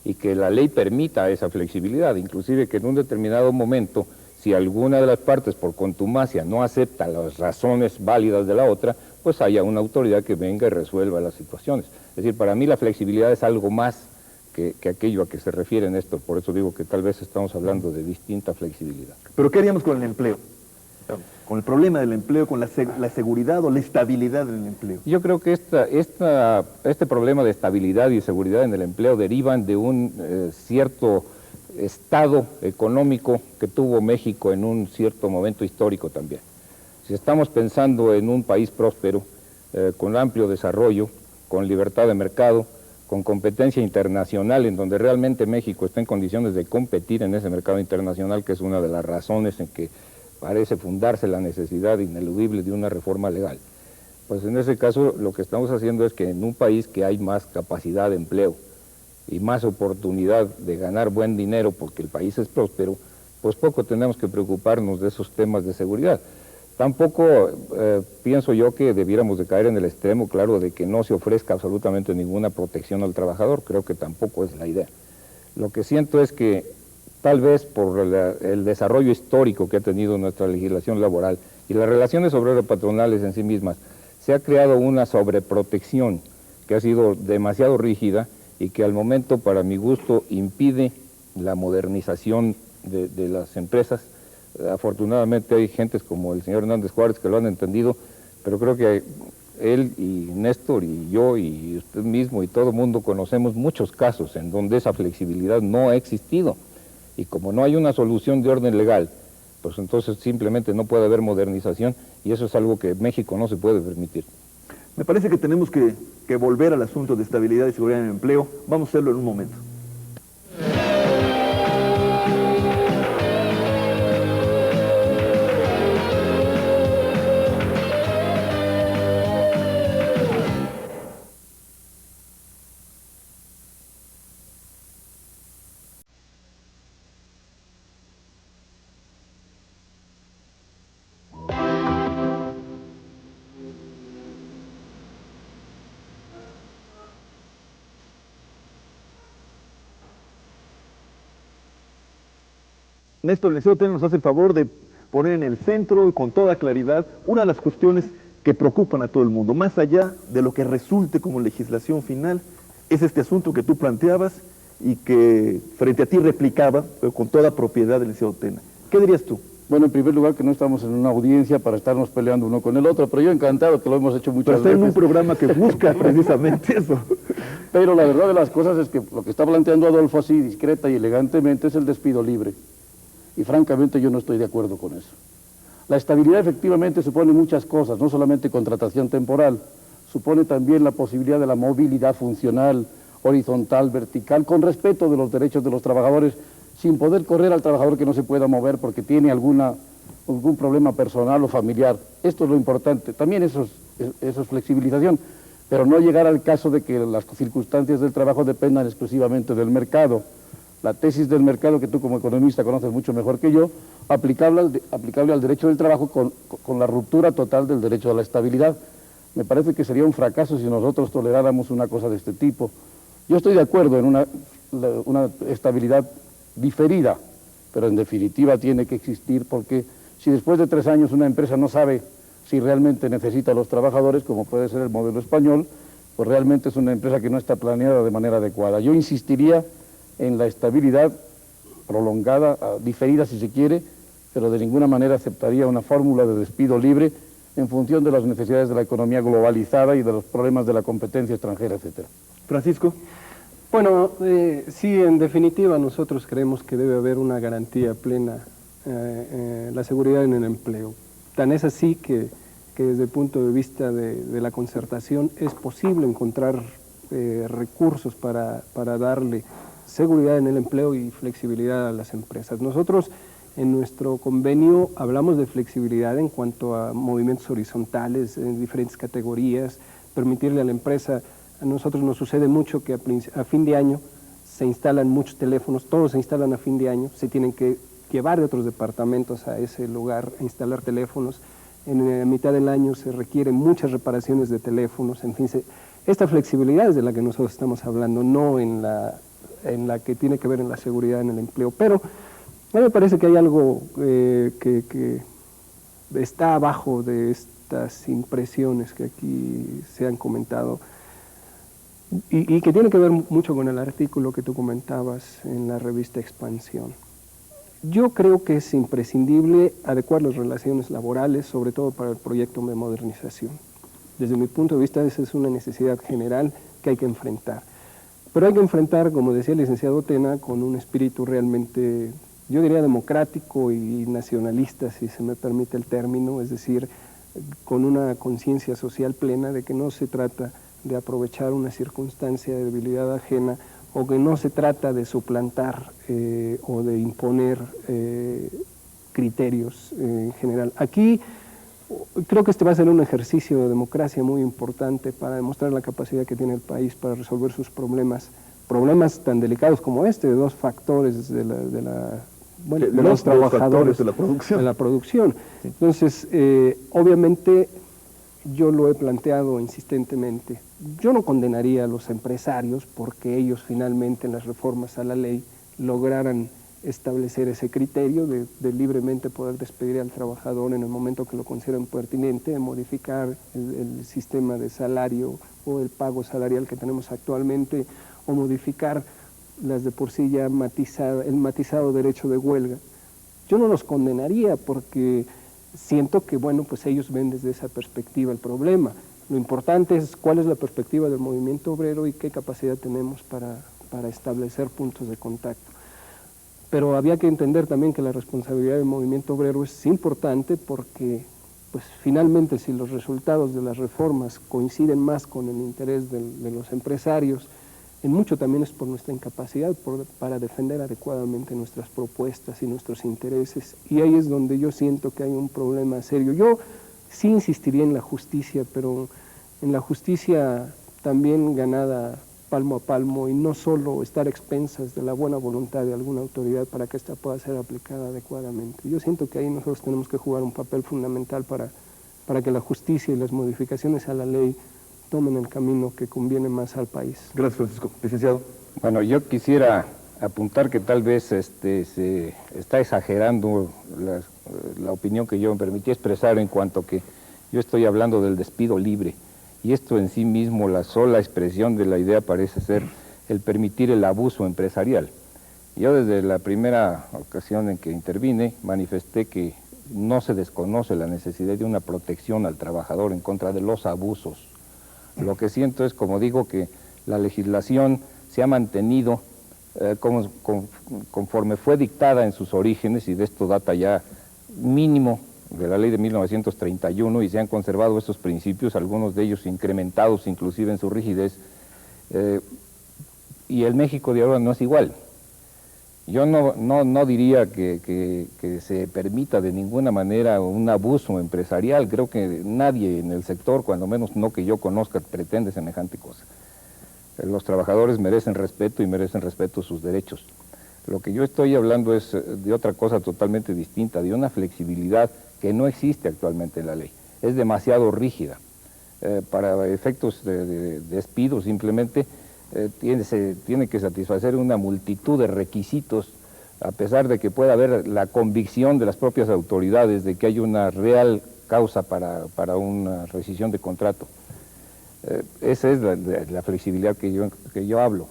y que la ley permita esa flexibilidad, inclusive que en un determinado momento, si alguna de las partes por contumacia no acepta las razones válidas de la otra, pues haya una autoridad que venga y resuelva las situaciones. Es decir, para mí la flexibilidad es algo más que aquello a que se refiere Néstor, por eso digo que tal vez estamos hablando de distinta flexibilidad. ¿Pero qué haríamos con el empleo? Con el problema del empleo, con la seguridad o la estabilidad del empleo. Yo creo que este problema de estabilidad y seguridad en el empleo derivan de un cierto estado económico que tuvo México en un cierto momento histórico también. Si estamos pensando en un país próspero, con amplio desarrollo, con libertad de mercado, con competencia internacional, en donde realmente México está en condiciones de competir en ese mercado internacional, que es una de las razones en que parece fundarse la necesidad ineludible de una reforma legal. Pues en ese caso lo que estamos haciendo es que en un país que hay más capacidad de empleo y más oportunidad de ganar buen dinero porque el país es próspero, pues poco tenemos que preocuparnos de esos temas de seguridad. Tampoco pienso yo que debiéramos de caer en el extremo, claro, de que no se ofrezca absolutamente ninguna protección al trabajador, creo que tampoco es la idea. Lo que siento es que tal vez por el desarrollo histórico que ha tenido nuestra legislación laboral y las relaciones obrero-patronales en sí mismas, se ha creado una sobreprotección que ha sido demasiado rígida y que al momento, para mi gusto, impide la modernización de las empresas. Afortunadamente hay gentes como el señor Hernández Juárez que lo han entendido, pero creo que él y Néstor y yo y usted mismo y todo el mundo conocemos muchos casos en donde esa flexibilidad no ha existido. Y como no hay una solución de orden legal, pues entonces simplemente no puede haber modernización y eso es algo que México no se puede permitir. Me parece que tenemos que volver al asunto de estabilidad y seguridad en el empleo. Vamos a hacerlo en un momento. Néstor, el Liceo nos hace el favor de poner en el centro y con toda claridad una de las cuestiones que preocupan a todo el mundo, más allá de lo que resulte como legislación final, es este asunto que tú planteabas y que frente a ti replicaba, pero con toda propiedad del Liceo Tena. ¿Qué dirías tú? Bueno, en primer lugar que no estamos en una audiencia para estarnos peleando uno con el otro, pero yo encantado que lo hemos hecho muchas veces. Pero está en un programa que busca precisamente eso. Pero la verdad de las cosas es que lo que está planteando Adolfo así discreta y elegantemente es el despido libre. Y francamente yo no estoy de acuerdo con eso. La estabilidad efectivamente supone muchas cosas, no solamente contratación temporal, supone también la posibilidad de la movilidad funcional, horizontal, vertical, con respeto de los derechos de los trabajadores, sin poder correr al trabajador que no se pueda mover porque tiene algún problema personal o familiar. Esto es lo importante. También eso es flexibilización, pero no llegar al caso de que las circunstancias del trabajo dependan exclusivamente del mercado. La tesis del mercado, que tú como economista conoces mucho mejor que yo, aplicable al derecho del trabajo con la ruptura total del derecho a la estabilidad. Me parece que sería un fracaso si nosotros toleráramos una cosa de este tipo. Yo estoy de acuerdo en una estabilidad diferida, pero en definitiva tiene que existir porque si después de 3 años una empresa no sabe si realmente necesita a los trabajadores, como puede ser el modelo español, pues realmente es una empresa que no está planeada de manera adecuada. Yo insistiría en la estabilidad prolongada, diferida si se quiere, pero de ninguna manera aceptaría una fórmula de despido libre en función de las necesidades de la economía globalizada y de los problemas de la competencia extranjera, etcétera. Francisco. Bueno, sí, en definitiva nosotros creemos que debe haber una garantía plena, la seguridad en el empleo. Tan es así que desde el punto de vista de la concertación es posible encontrar recursos para darle seguridad en el empleo y flexibilidad a las empresas. Nosotros en nuestro convenio hablamos de flexibilidad en cuanto a movimientos horizontales en diferentes categorías, permitirle a la empresa. A nosotros nos sucede mucho que a fin de año se instalan muchos teléfonos, todos se instalan a fin de año, se tienen que llevar de otros departamentos a ese lugar a instalar teléfonos. En la mitad del año se requieren muchas reparaciones de teléfonos, en fin, esta flexibilidad es de la que nosotros estamos hablando, no en la en la que tiene que ver en la seguridad en el empleo. Pero a mí me parece que hay algo que está abajo de estas impresiones que aquí se han comentado y que tiene que ver mucho con el artículo que tú comentabas en la revista Expansión. Yo creo que es imprescindible adecuar las relaciones laborales, sobre todo para el proyecto de modernización. Desde mi punto de vista, esa es una necesidad general que hay que enfrentar. Pero hay que enfrentar, como decía el licenciado Tena, con un espíritu realmente, yo diría, democrático y nacionalista, si se me permite el término, es decir, con una conciencia social plena de que no se trata de aprovechar una circunstancia de debilidad ajena o que no se trata de suplantar o de imponer criterios en general. Aquí creo que este va a ser un ejercicio de democracia muy importante para demostrar la capacidad que tiene el país para resolver sus problemas tan delicados como este, de dos factores de los trabajadores de la producción. Sí. Entonces, obviamente, yo lo he planteado insistentemente. Yo no condenaría a los empresarios porque ellos finalmente en las reformas a la ley lograran establecer ese criterio de libremente poder despedir al trabajador en el momento que lo consideren pertinente, modificar el sistema de salario o el pago salarial que tenemos actualmente, o modificar las de por sí ya el matizado derecho de huelga. Yo no los condenaría porque siento que, bueno, pues ellos ven desde esa perspectiva el problema. Lo importante es cuál es la perspectiva del movimiento obrero y qué capacidad tenemos para establecer puntos de contacto. Pero había que entender también que la responsabilidad del movimiento obrero es importante porque, pues finalmente, si los resultados de las reformas coinciden más con el interés de los empresarios, en mucho también es por nuestra incapacidad para defender adecuadamente nuestras propuestas y nuestros intereses. Y ahí es donde yo siento que hay un problema serio. Yo sí insistiría en la justicia, pero en la justicia también ganada palmo a palmo y no solo estar a expensas de la buena voluntad de alguna autoridad para que esta pueda ser aplicada adecuadamente. Yo siento que ahí nosotros tenemos que jugar un papel fundamental para que la justicia y las modificaciones a la ley tomen el camino que conviene más al país. Gracias, Francisco. Licenciado. Bueno, yo quisiera apuntar que tal vez se está exagerando la opinión que yo me permití expresar en cuanto que yo estoy hablando del despido libre. Y esto en sí mismo, la sola expresión de la idea parece ser el permitir el abuso empresarial. Yo desde la primera ocasión en que intervine manifesté que no se desconoce la necesidad de una protección al trabajador en contra de los abusos. Lo que siento es, como digo, que la legislación se ha mantenido conforme fue dictada en sus orígenes, y de esto data ya mínimo de la ley de 1931, y se han conservado estos principios, algunos de ellos incrementados inclusive en su rigidez, y el México de ahora no es igual. Yo no diría que se permita de ninguna manera un abuso empresarial. Creo que nadie en el sector, cuando menos no que yo conozca, pretende semejante cosa. Los trabajadores merecen respeto y merecen respeto sus derechos. Lo que yo estoy hablando es de otra cosa totalmente distinta, de una flexibilidad que no existe actualmente en la ley. Es demasiado rígida. Para efectos de despido simplemente tiene que satisfacer una multitud de requisitos, a pesar de que pueda haber la convicción de las propias autoridades de que hay una real causa para una rescisión de contrato. Esa es la flexibilidad que yo hablo.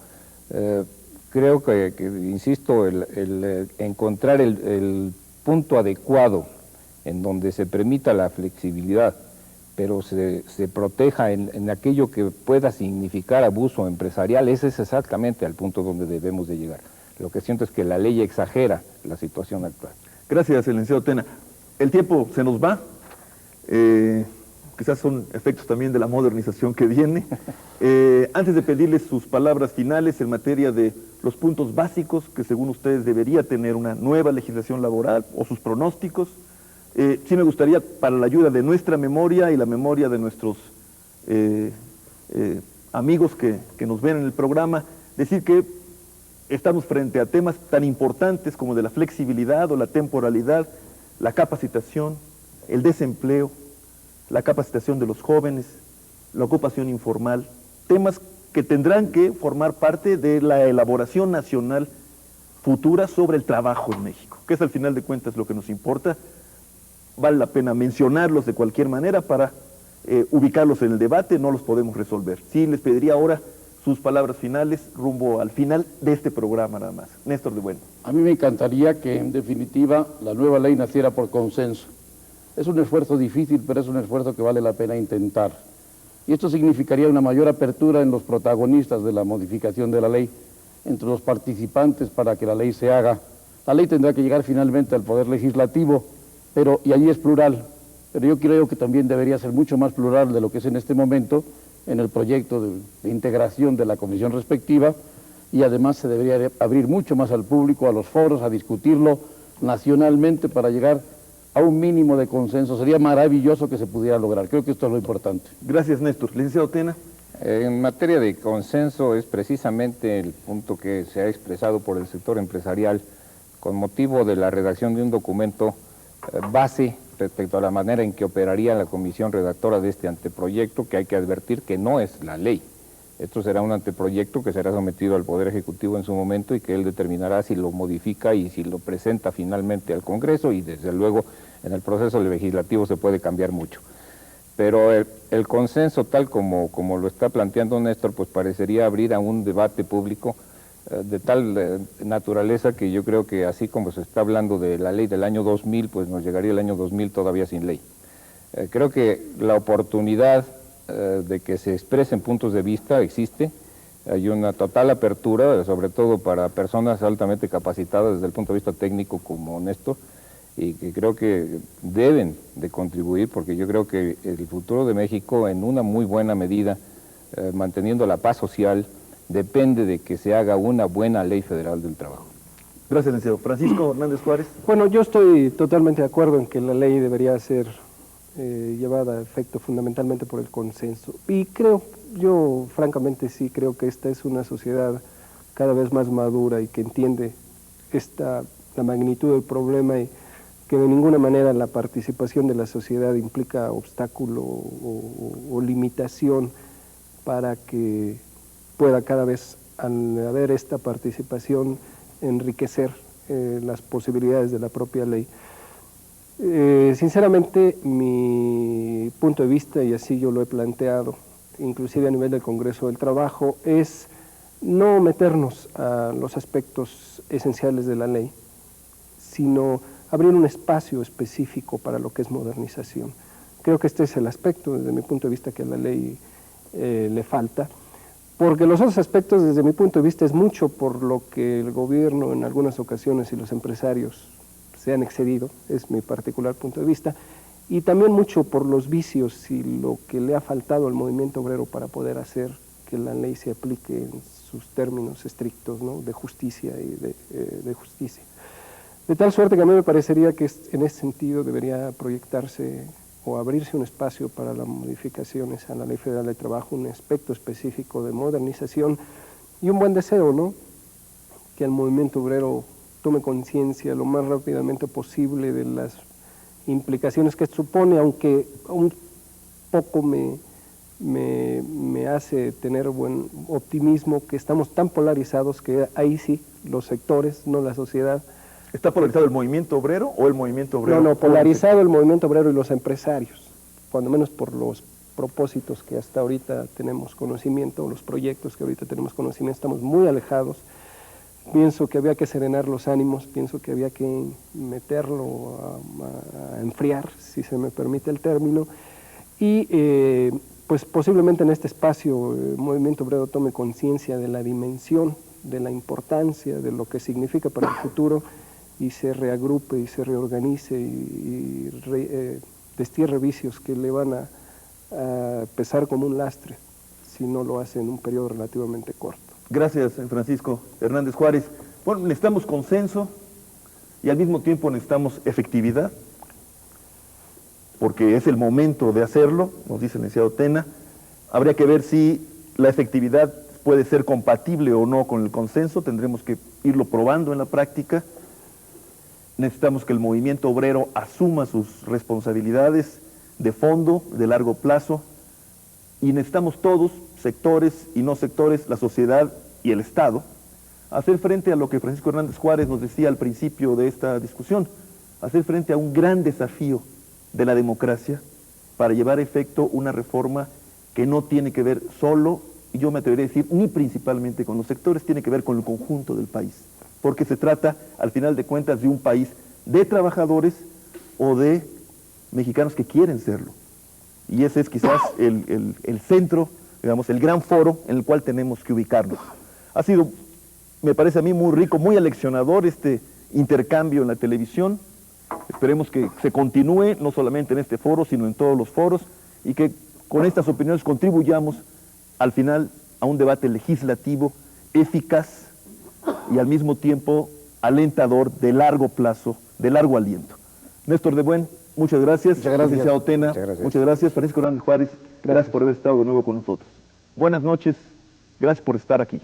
Creo que insisto, el encontrar el punto adecuado en donde se permita la flexibilidad, pero se proteja en aquello que pueda significar abuso empresarial, ese es exactamente al punto donde debemos de llegar. Lo que siento es que la ley exagera la situación actual. Gracias, licenciado Tena. El tiempo se nos va. Quizás son efectos también de la modernización que viene. Antes de pedirles sus palabras finales en materia de los puntos básicos que según ustedes debería tener una nueva legislación laboral o sus pronósticos, sí me gustaría, para la ayuda de nuestra memoria y la memoria de nuestros amigos que nos ven en el programa, decir que estamos frente a temas tan importantes como de la flexibilidad o la temporalidad, la capacitación, el desempleo, la capacitación de los jóvenes, la ocupación informal, temas que tendrán que formar parte de la elaboración nacional futura sobre el trabajo en México, que es al final de cuentas lo que nos importa. Vale la pena mencionarlos de cualquier manera para ubicarlos en el debate, no los podemos resolver. Sí, les pediría ahora sus palabras finales rumbo al final de este programa nada más. Néstor de Bueno. A mí me encantaría que en definitiva la nueva ley naciera por consenso. Es un esfuerzo difícil, pero es un esfuerzo que vale la pena intentar. Y esto significaría una mayor apertura en los protagonistas de la modificación de la ley, entre los participantes para que la ley se haga. La ley tendrá que llegar finalmente al Poder Legislativo, y allí es plural, pero yo creo que también debería ser mucho más plural de lo que es en este momento en el proyecto de integración de la comisión respectiva, y además se debería abrir mucho más al público, a los foros, a discutirlo nacionalmente para llegar a un mínimo de consenso. Sería maravilloso que se pudiera lograr. Creo que esto es lo importante. Gracias, Néstor. Licenciado Tena. En materia de consenso es precisamente el punto que se ha expresado por el sector empresarial con motivo de la redacción de un documento base respecto a la manera en que operaría la comisión redactora de este anteproyecto, que hay que advertir que no es la ley. Esto será un anteproyecto que será sometido al Poder Ejecutivo en su momento y que él determinará si lo modifica y si lo presenta finalmente al Congreso, y desde luego en el proceso legislativo se puede cambiar mucho. Pero el consenso tal como lo está planteando Néstor, pues parecería abrir a un debate público de tal naturaleza que yo creo que así como se está hablando de la ley del año 2000, pues nos llegaría el año 2000 todavía sin ley. Creo que la oportunidad de que se expresen puntos de vista existe. Hay una total apertura, sobre todo para personas altamente capacitadas desde el punto de vista técnico como Néstor, y que creo que deben de contribuir, porque yo creo que el futuro de México en una muy buena medida, manteniendo la paz social, depende de que se haga una buena ley federal del trabajo. Gracias, licenciado. Francisco Hernández Juárez. Bueno, yo estoy totalmente de acuerdo en que la ley debería ser llevada a efecto fundamentalmente por el consenso. Y yo francamente sí creo que esta es una sociedad cada vez más madura y que entiende la magnitud del problema, y que de ninguna manera la participación de la sociedad implica obstáculo o limitación para que pueda cada vez, al haber esta participación, enriquecer las posibilidades de la propia ley. Sinceramente, mi punto de vista, y así yo lo he planteado, inclusive a nivel del Congreso del Trabajo, es no meternos a los aspectos esenciales de la ley, sino abrir un espacio específico para lo que es modernización. Creo que este es el aspecto, desde mi punto de vista, que a la ley le falta, porque los otros aspectos, desde mi punto de vista, es mucho por lo que el gobierno en algunas ocasiones y los empresarios se han excedido, es mi particular punto de vista, y también mucho por los vicios y lo que le ha faltado al movimiento obrero para poder hacer que la ley se aplique en sus términos estrictos, ¿no?, de justicia y de justicia. De tal suerte que a mí me parecería que en ese sentido debería proyectarse o abrirse un espacio para las modificaciones a la Ley Federal de Trabajo, un aspecto específico de modernización y un buen deseo, ¿no?, que el movimiento obrero tome conciencia lo más rápidamente posible de las implicaciones que supone, aunque un poco me hace tener buen optimismo que estamos tan polarizados que ahí sí, los sectores, no la sociedad. ¿Está polarizado el movimiento obrero o el movimiento obrero? No, polarizado el movimiento obrero y los empresarios, cuando menos por los propósitos que hasta ahorita tenemos conocimiento, los proyectos que ahorita tenemos conocimiento, estamos muy alejados. Pienso que había que serenar los ánimos, pienso que había que meterlo a enfriar, si se me permite el término, y pues posiblemente en este espacio el movimiento obrero tome conciencia de la dimensión, de la importancia, de lo que significa para el futuro, y se reagrupe y se reorganice y destierre vicios que le van a pesar como un lastre si no lo hace en un periodo relativamente corto. Gracias, Francisco Hernández Juárez. Bueno, necesitamos consenso y al mismo tiempo necesitamos efectividad, porque es el momento de hacerlo, nos dice el licenciado Tena. Habría que ver si la efectividad puede ser compatible o no con el consenso, tendremos que irlo probando en la práctica. Necesitamos que el movimiento obrero asuma sus responsabilidades de fondo, de largo plazo, y necesitamos todos, sectores y no sectores, la sociedad y el Estado, hacer frente a lo que Francisco Hernández Juárez nos decía al principio de esta discusión, hacer frente a un gran desafío de la democracia para llevar a efecto una reforma que no tiene que ver solo, y yo me atrevería a decir, ni principalmente con los sectores, tiene que ver con el conjunto del país, porque se trata, al final de cuentas, de un país de trabajadores o de mexicanos que quieren serlo. Y ese es quizás el centro, digamos, el gran foro en el cual tenemos que ubicarnos. Ha sido, me parece a mí, muy rico, muy aleccionador este intercambio en la televisión. Esperemos que se continúe, no solamente en este foro, sino en todos los foros, y que con estas opiniones contribuyamos al final a un debate legislativo eficaz y al mismo tiempo alentador, de largo plazo, de largo aliento. Néstor de Buen, muchas gracias. Muchas gracias. Licenciado Tena, muchas gracias. Francisco Hernández Juárez, gracias por haber estado de nuevo con nosotros. Buenas noches, gracias por estar aquí.